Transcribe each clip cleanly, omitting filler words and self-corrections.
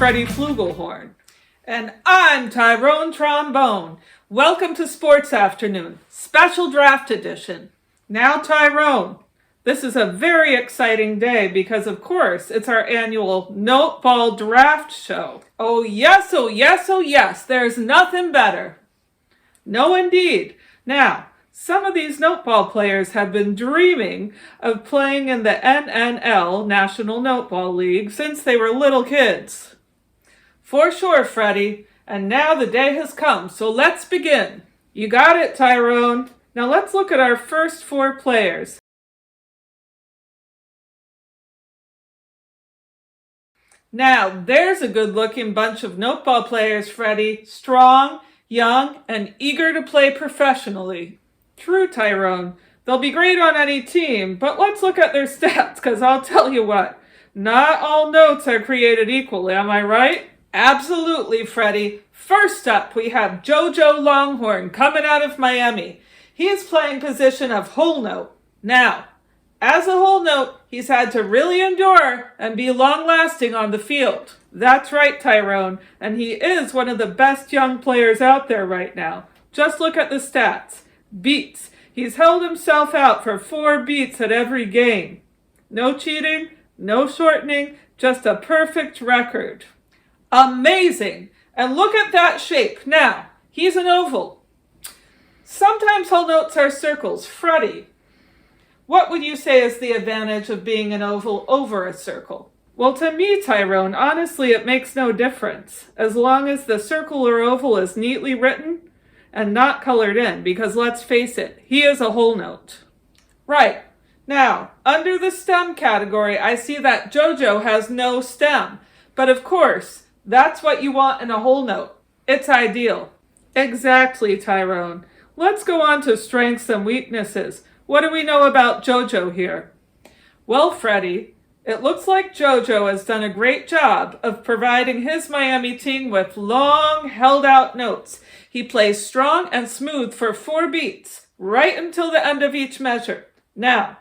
Freddie Flugelhorn. And I'm Tyrone Trombone. Welcome to Sports Afternoon, Special Draft Edition. Now Tyrone, this is a very exciting day because of course it's our annual Noteball Draft Show. Oh yes, oh yes, oh yes, there's nothing better. No indeed. Now, some of these Noteball players have been dreaming of playing in the NNL, National Noteball League, since they were little kids. For sure, Freddie. And now the day has come, so let's begin. You got it, Tyrone. Now let's look at our first 4 players. Now, there's a good-looking bunch of Noteball players, Freddie. Strong, young, and eager to play professionally. True, Tyrone. They'll be great on any team, but let's look at their stats, because I'll tell you what, not all notes are created equally, am I right? Absolutely, Freddie. First up, we have JoJo Longhorn coming out of Miami. He is playing position of whole note. Now, as a whole note, he's had to really endure and be long-lasting on the field. That's right, Tyrone, and he is one of the best young players out there right now. Just look at the stats. Beats. He's held himself out for 4 beats at every game. No cheating, no shortening, just a perfect record. Amazing! And look at that shape. Now, he's an oval. Sometimes whole notes are circles. Freddie, what would you say is the advantage of being an oval over a circle? Well, to me, Tyrone, honestly, it makes no difference. As long as the circle or oval is neatly written and not colored in, because let's face it, he is a whole note. Right. Now, under the stem category, I see that JoJo has no stem. But of course, that's what you want in a whole note. It's ideal. Exactly, Tyrone. Let's go on to strengths and weaknesses. What do we know about JoJo here? Well, Freddie, it looks like JoJo has done a great job of providing his Miami team with long, held-out notes. He plays strong and smooth for 4 beats, right until the end of each measure. Now,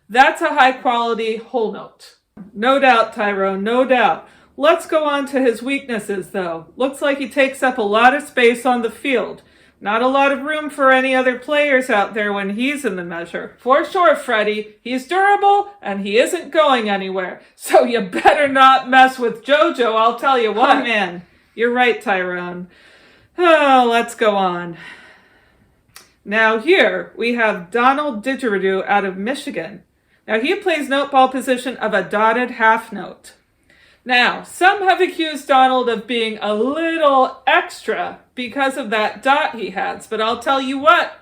that's a high-quality whole note. No doubt, Tyrone, no doubt. Let's go on to his weaknesses, though. Looks like he takes up a lot of space on the field. Not a lot of room for any other players out there when he's in the measure. For sure, Freddie, he's durable and he isn't going anywhere. So you better not mess with JoJo, I'll tell you what. Oh man, you're right, Tyrone. Oh, let's go on. Now here we have Donald Didgeridoo out of Michigan. Now he plays noteball position of a dotted half note. Now, some have accused Donald of being a little extra because of that dot he has, but I'll tell you what,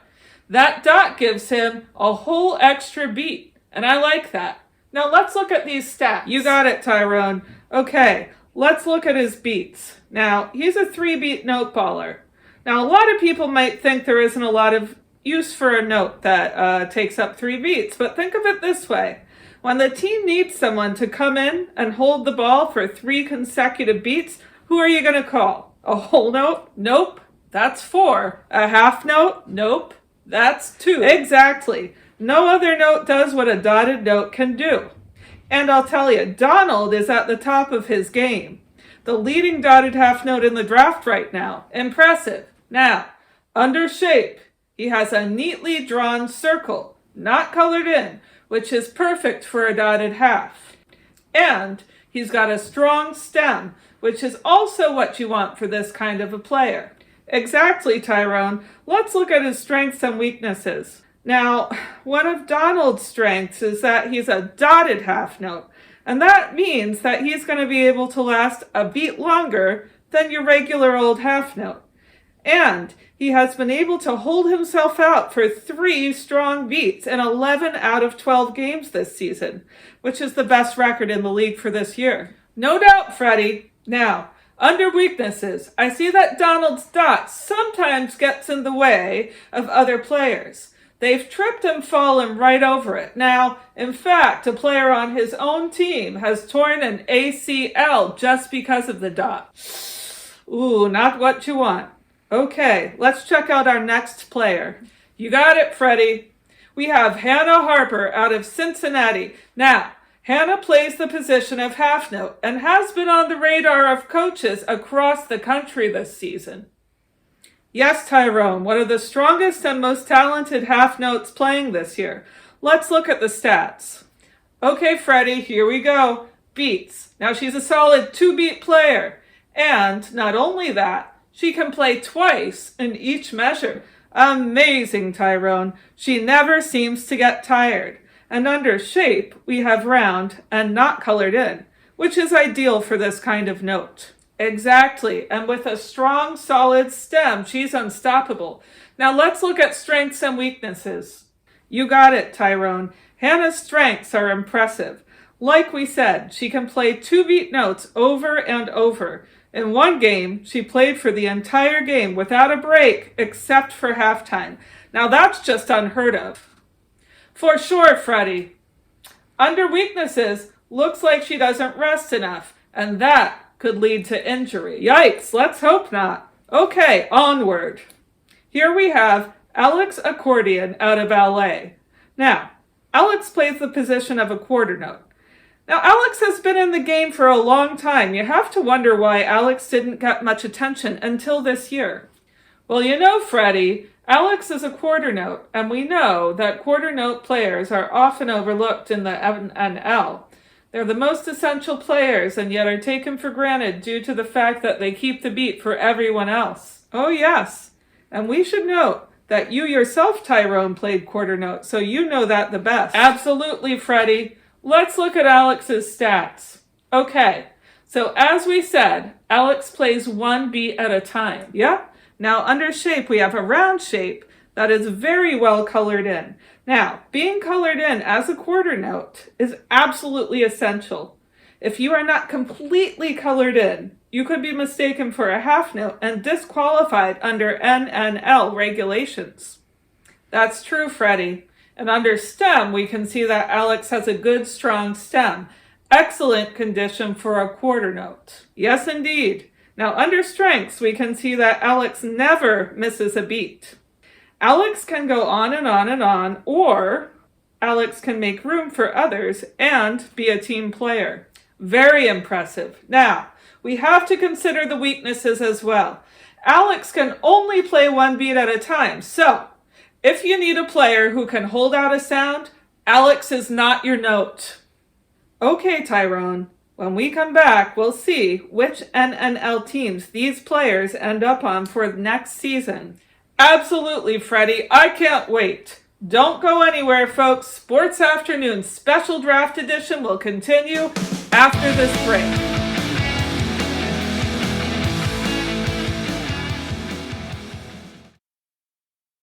that dot gives him a whole extra beat, and I like that. Now let's look at these stats. You got it, Tyrone. Okay, let's look at his beats. Now, he's a 3-beat noteballer. Now, a lot of people might think there isn't a lot of use for a note that takes up 3 beats, but think of it this way. When the team needs someone to come in and hold the ball for 3 consecutive beats, who are you going to call? A whole note? Nope. That's 4. A half note? Nope. That's 2. Exactly. No other note does what a dotted note can do. And I'll tell you, Donald is at the top of his game. The leading dotted half note in the draft right now. Impressive. Now, under shape, he has a neatly drawn circle, not colored in, which is perfect for a dotted half. And he's got a strong stem, which is also what you want for this kind of a player. Exactly, Tyrone. Let's look at his strengths and weaknesses. Now, one of Donald's strengths is that he's a dotted half note, and that means that he's going to be able to last a beat longer than your regular old half note. And he has been able to hold himself out for 3 strong beats in 11 out of 12 games this season, which is the best record in the league for this year. No doubt, Freddie. Now, under weaknesses, I see that Donald's dot sometimes gets in the way of other players. They've tripped and fallen right over it. Now, in fact, a player on his own team has torn an ACL just because of the dot. Ooh, not what you want. Okay, let's check out our next player. You got it, Freddie. We have Hannah Harper out of Cincinnati. Now, Hannah plays the position of half note and has been on the radar of coaches across the country this season. Yes, Tyrone, one of the strongest and most talented half notes playing this year. Let's look at the stats. Okay, Freddie, here we go. Beats. Now she's a solid 2-beat player. And not only that, she can play twice in each measure. Amazing, Tyrone. She never seems to get tired. And under shape, we have round and not colored in, which is ideal for this kind of note. Exactly, and with a strong, solid stem, she's unstoppable. Now let's look at strengths and weaknesses. You got it, Tyrone. Hannah's strengths are impressive. Like we said, she can play 2-beat notes over and over. In one game, she played for the entire game without a break except for halftime. Now that's just unheard of. For sure, Freddie. Under weaknesses, looks like she doesn't rest enough, and that could lead to injury. Yikes, let's hope not. Okay, onward. Here we have Alex Accordion out of LA. Now, Alex plays the position of a quarter note. Now, Alex has been in the game for a long time. You have to wonder why Alex didn't get much attention until this year. Well, you know, Freddie, Alex is a quarter note, and we know that quarter note players are often overlooked in the NL. They're the most essential players and yet are taken for granted due to the fact that they keep the beat for everyone else. Oh yes, and we should note that you yourself, Tyrone, played quarter note, so you know that the best. Absolutely, Freddie. Let's look at Alex's stats. Okay, so as we said, Alex plays 1 beat at a time. Yep. Now under shape, we have a round shape that is very well colored in. Now, being colored in as a quarter note is absolutely essential. If you are not completely colored in, you could be mistaken for a half note and disqualified under NNL regulations. That's true, Freddie. And under stem, we can see that Alex has a good, strong stem. Excellent condition for a quarter note. Yes, indeed. Now, under strengths, we can see that Alex never misses a beat. Alex can go on and on and on, or Alex can make room for others and be a team player. Very impressive. Now, we have to consider the weaknesses as well. Alex can only play 1 beat at a time, so if you need a player who can hold out a sound, Alex is not your note. Okay, Tyrone, when we come back, we'll see which NNL teams these players end up on for next season. Absolutely, Freddie. I can't wait. Don't go anywhere, folks. Sports Afternoon Special Draft Edition will continue after this break.